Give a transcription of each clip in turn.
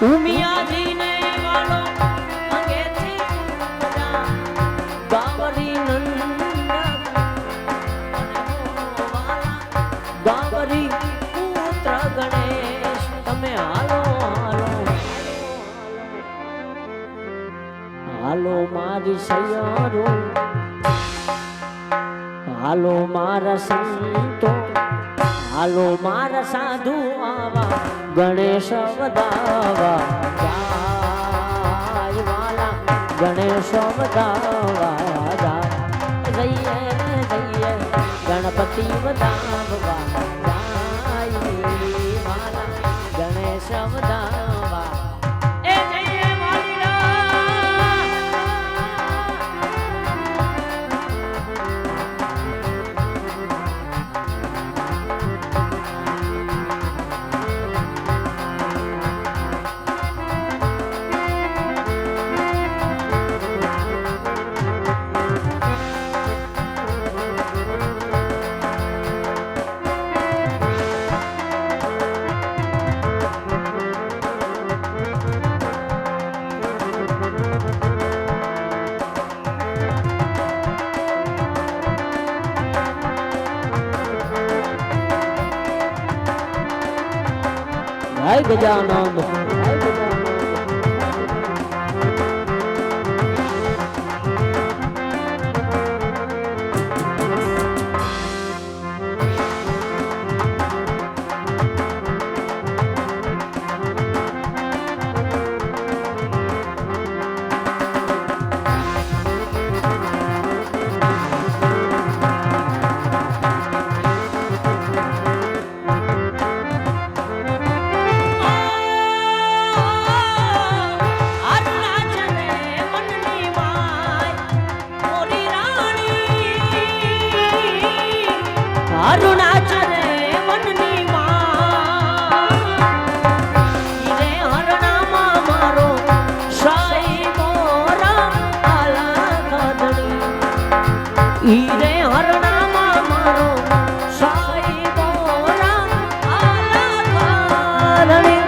ઉમિયાજી ને વાલો અંગેથી ગાવરી નંદા ગાવરી પુત્ર ગણેશ તમે હાલો હાલો હાલો મારી સૈયારો હાલો મારા સંતો હાલો મારા સાધુ આવા ગણેશ વધાવા જાય વાલા ગણેશ વધાવા જાય જઈએ ગણપતિ વધાવવા જાય વાલા ગણેશ વધાવા એ જઈએ જય ગજાનંદ અરુણાચલે મનની માં ઈરે હરણામાં મારો સાઈ મોરા આલા કાદણી ઈરે હરણામાં મારો સાઈ મોરા આલા કાદણી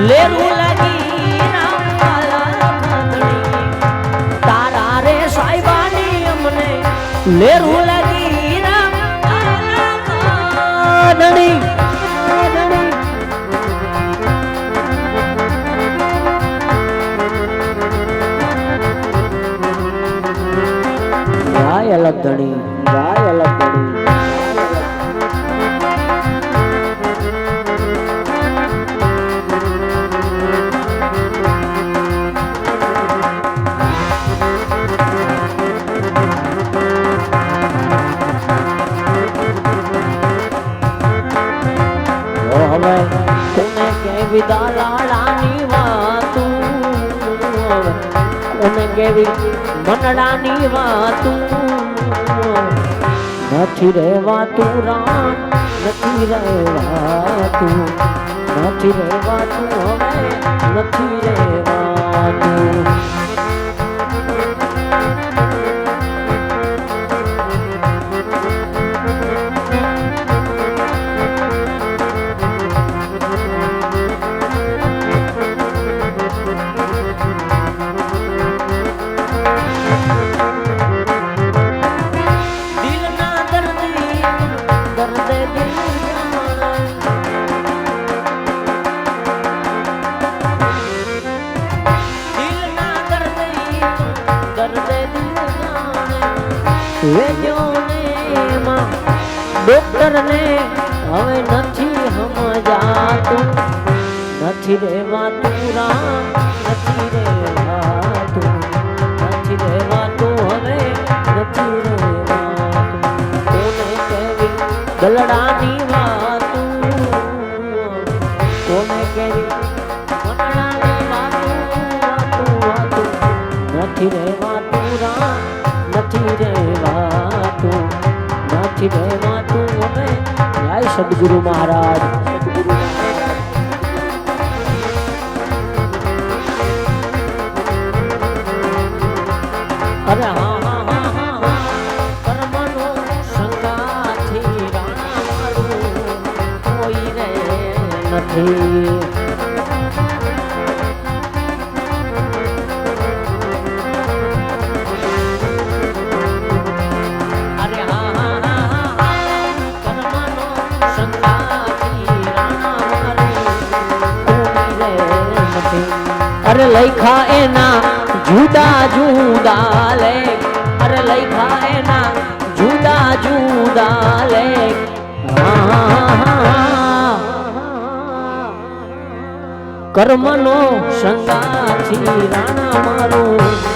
લેરું લાગી રામ વાલા કાદણી તારા રે સાહેબાની અમને લેરું લાગી રામ વાલા કાદણી ગાય અલગ ધણી ગાય અલગ ધણી વિદા લાડાની વાતું કોને કેવી મનડાની વાતું નથી રહેવાતું રામ નથી રહેવાતું નથી રહેવાતું હવે નથી રહેવાતું ડોક્ટર ને હવે નથી સમજાતું નથી રહેવાતું રામ નથી રહેવાતું હવે નથી ગલડાની વાતું કોને કેવી ગલડાની વાતું નથી રહેવાતું રામ નથી રહેવાતું નથી રહેવાતું હવે જય સદગુરુ મહારાજ અરે હા હા હા હા હા કર્મનો સંગાથી રાણા મારું કોઈ રે નથી અરે હા હા હા હા કર્મનો સંગાથી રાણા મારું કોઈ રે નથી અરે લઈખા એના જુદા જુદા લેખ અરે લઈખા એના જુદા જુદા લેખ કર્મનો સંગાથી રાણા મારું